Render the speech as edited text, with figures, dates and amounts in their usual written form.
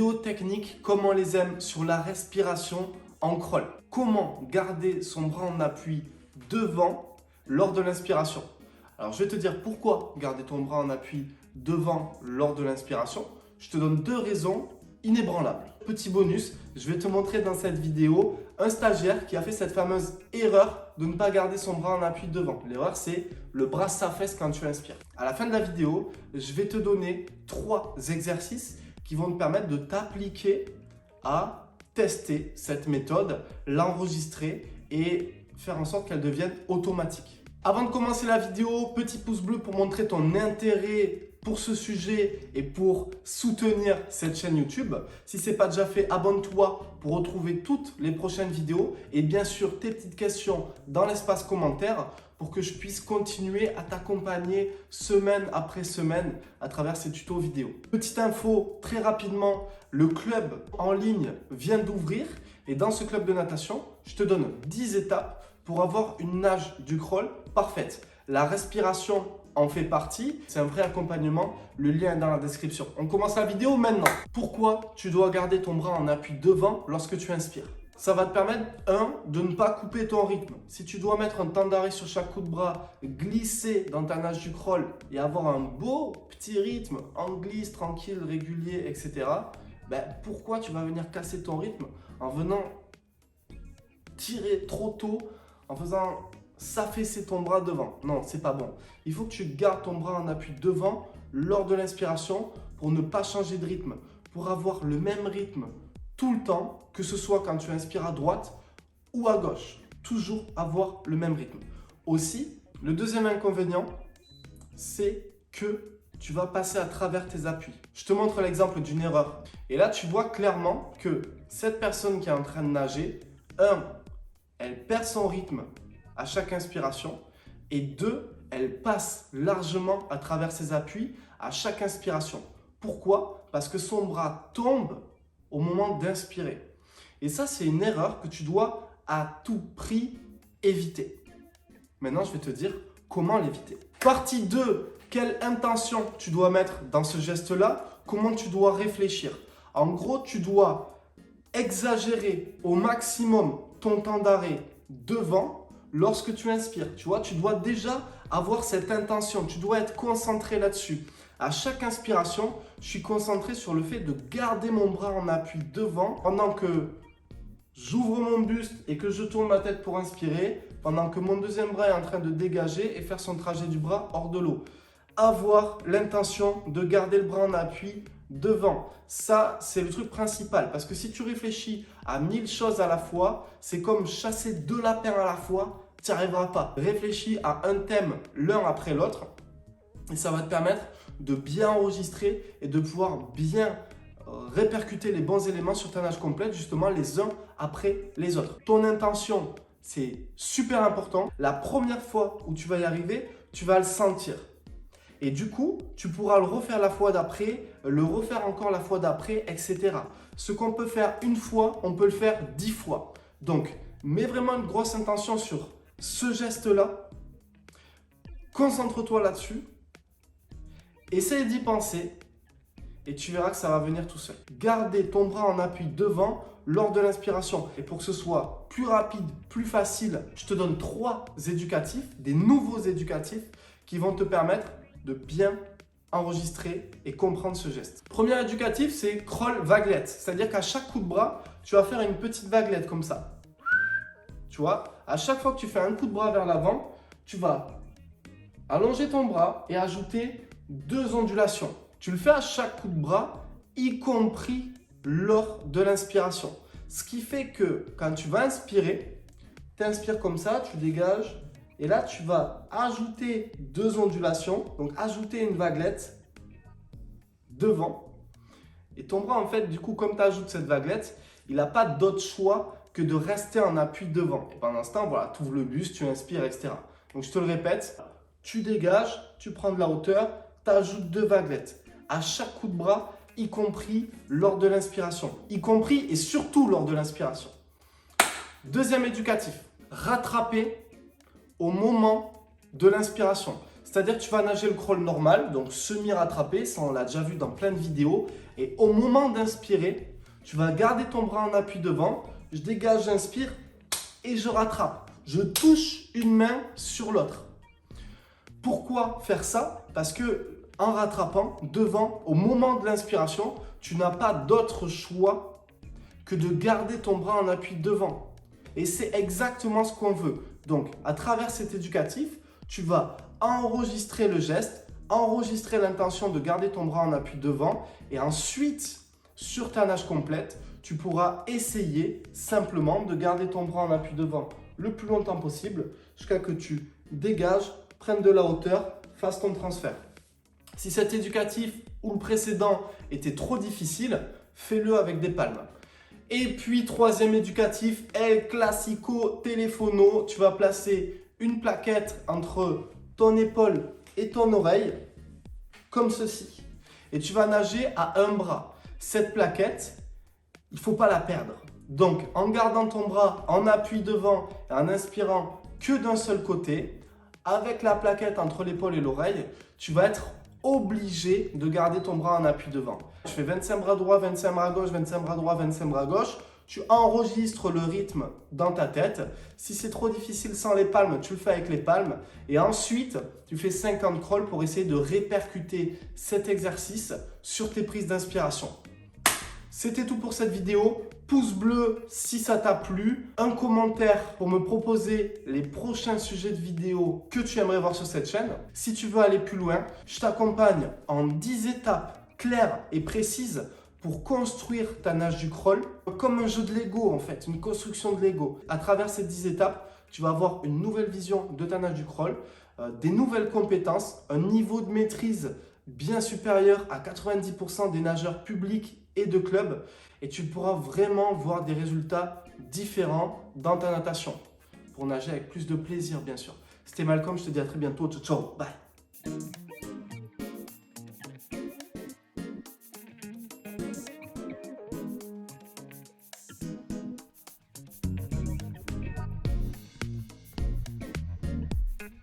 vidéos techniques comme on les aime sur la respiration en crawl. Comment garder son bras en appui devant lors de l'inspiration. Alors je vais te dire pourquoi garder ton bras en appui devant lors de l'inspiration. Je te donne deux raisons inébranlables. Petit bonus, je vais te montrer dans cette vidéo un stagiaire qui a fait cette fameuse erreur de ne pas garder son bras en appui devant. L'erreur, c'est le bras s'affaisse quand tu inspires. À la fin de la vidéo, je vais te donner 3 exercices qui vont te permettre de t'appliquer à tester cette méthode, l'enregistrer et faire en sorte qu'elle devienne automatique. Avant de commencer la vidéo, petit pouce bleu pour montrer ton intérêt pour ce sujet et pour soutenir cette chaîne YouTube. Si ce n'est pas déjà fait, abonne-toi pour retrouver toutes les prochaines vidéos et bien sûr tes petites questions dans l'espace commentaire pour que je puisse continuer à t'accompagner semaine après semaine à travers ces tutos vidéo. Petite info très rapidement, le club en ligne vient d'ouvrir et dans ce club de natation, je te donne 10 étapes pour avoir une nage du crawl parfaite. La respiration en fait partie, c'est un vrai accompagnement, le lien est dans la description. On commence la vidéo maintenant. Pourquoi tu dois garder ton bras en appui devant lorsque tu inspires? Ça va te permettre, de ne pas couper ton rythme. Si tu dois mettre un temps d'arrêt sur chaque coup de bras, glisser dans ta nage du crawl et avoir un beau petit rythme en glisse, tranquille, régulier, etc. Pourquoi tu vas venir casser ton rythme en venant tirer trop tôt, en faisant s'affaisser ton bras devant? Non, c'est pas bon. Il faut que tu gardes ton bras en appui devant lors de l'inspiration pour ne pas changer de rythme, pour avoir le même rythme tout le temps, que ce soit quand tu inspires à droite ou à gauche. Toujours avoir le même rythme. Aussi, le deuxième inconvénient, c'est que tu vas passer à travers tes appuis. Je te montre l'exemple d'une erreur. Et là, tu vois clairement que cette personne qui est en train de nager, elle perd son rythme à chaque inspiration et 2, elle passe largement à travers ses appuis à chaque inspiration. Pourquoi? Parce que son bras tombe au moment d'inspirer. Et ça, c'est une erreur que tu dois à tout prix éviter. Maintenant, je vais te dire comment l'éviter. Partie 2, quelle intention tu dois mettre dans ce geste-là? Comment tu dois réfléchir? En gros, tu dois exagérer au maximum ton temps d'arrêt devant lorsque tu inspires. Tu vois, tu dois déjà avoir cette intention. Tu dois être concentré là-dessus. À chaque inspiration, je suis concentré sur le fait de garder mon bras en appui devant pendant que j'ouvre mon buste et que je tourne ma tête pour inspirer, pendant que mon deuxième bras est en train de dégager et faire son trajet du bras hors de l'eau. Avoir l'intention de garder le bras en appui devant. Ça, c'est le truc principal. Parce que si tu réfléchis à 1000 choses à la fois, c'est comme chasser 2 lapins à la fois, tu n'y arriveras pas. Réfléchis à un thème l'un après l'autre et ça va te permettre de bien enregistrer et de pouvoir bien répercuter les bons éléments sur ta nage complète, justement les uns après les autres. Ton intention, c'est super important. La première fois où tu vas y arriver, tu vas le sentir. Et du coup, tu pourras le refaire la fois d'après, le refaire encore la fois d'après, etc. Ce qu'on peut faire une fois, on peut le faire 10 fois. Donc, mets vraiment une grosse intention sur ce geste-là. Concentre-toi là-dessus. Essaye d'y penser et tu verras que ça va venir tout seul. Gardez ton bras en appui devant lors de l'inspiration. Et pour que ce soit plus rapide, plus facile, je te donne 3 éducatifs, des nouveaux éducatifs qui vont te permettre de bien enregistrer et comprendre ce geste. Premier éducatif, c'est crawl vaguelette. C'est-à-dire qu'à chaque coup de bras, tu vas faire une petite vaguelette comme ça. Tu vois, à chaque fois que tu fais un coup de bras vers l'avant, tu vas allonger ton bras et ajouter 2 ondulations. Tu le fais à chaque coup de bras, y compris lors de l'inspiration. Ce qui fait que quand tu vas inspirer, tu inspires comme ça, tu dégages. Et là, tu vas ajouter 2 ondulations, donc ajouter une vaguelette devant. Et ton bras, en fait, du coup, comme tu ajoutes cette vaguelette, il n'a pas d'autre choix que de rester en appui devant. Et pendant ce temps, voilà, tu ouvres le buste, tu inspires, etc. Donc, je te le répète, tu dégages, tu prends de la hauteur, tu ajoutes 2 vaguelettes. À chaque coup de bras, y compris lors de l'inspiration. Y compris et surtout lors de l'inspiration. Deuxième éducatif, rattraper au moment de l'inspiration. C'est-à-dire que tu vas nager le crawl normal, donc semi-rattrapé, ça on l'a déjà vu dans plein de vidéos. Et au moment d'inspirer, tu vas garder ton bras en appui devant, je dégage, j'inspire et je rattrape. Je touche une main sur l'autre. Pourquoi faire ça? Parce que en rattrapant devant, au moment de l'inspiration, tu n'as pas d'autre choix que de garder ton bras en appui devant. Et c'est exactement ce qu'on veut. Donc, à travers cet éducatif, tu vas enregistrer le geste, enregistrer l'intention de garder ton bras en appui devant et ensuite, sur ta nage complète, tu pourras essayer simplement de garder ton bras en appui devant le plus longtemps possible jusqu'à ce que tu dégages, prennes de la hauteur, fasses ton transfert. Si cet éducatif ou le précédent était trop difficile, fais-le avec des palmes. Et puis, troisième éducatif, El Clasico Telefono. Tu vas placer une plaquette entre ton épaule et ton oreille, comme ceci. Et tu vas nager à un bras. Cette plaquette, il ne faut pas la perdre. Donc, en gardant ton bras en appui devant et en inspirant que d'un seul côté, avec la plaquette entre l'épaule et l'oreille, tu vas être obligé de garder ton bras en appui devant. Tu fais 25 bras droits, 25 bras gauche, 25 bras droits, 25 bras gauche. Tu enregistres le rythme dans ta tête. Si c'est trop difficile sans les palmes, tu le fais avec les palmes. Et ensuite, tu fais 50 crawls pour essayer de répercuter cet exercice sur tes prises d'inspiration. C'était tout pour cette vidéo. Pouce bleu si ça t'a plu. Un commentaire pour me proposer les prochains sujets de vidéos que tu aimerais voir sur cette chaîne. Si tu veux aller plus loin, je t'accompagne en 10 étapes claires et précises pour construire ta nage du crawl comme un jeu de Lego en fait, une construction de Lego. À travers ces 10 étapes, tu vas avoir une nouvelle vision de ta nage du crawl, des nouvelles compétences, un niveau de maîtrise bien supérieur à 90% des nageurs publics et de clubs et tu pourras vraiment voir des résultats différents dans ta natation pour nager avec plus de plaisir bien sûr. C'était Malcolm, je te dis à très bientôt, ciao ciao, bye.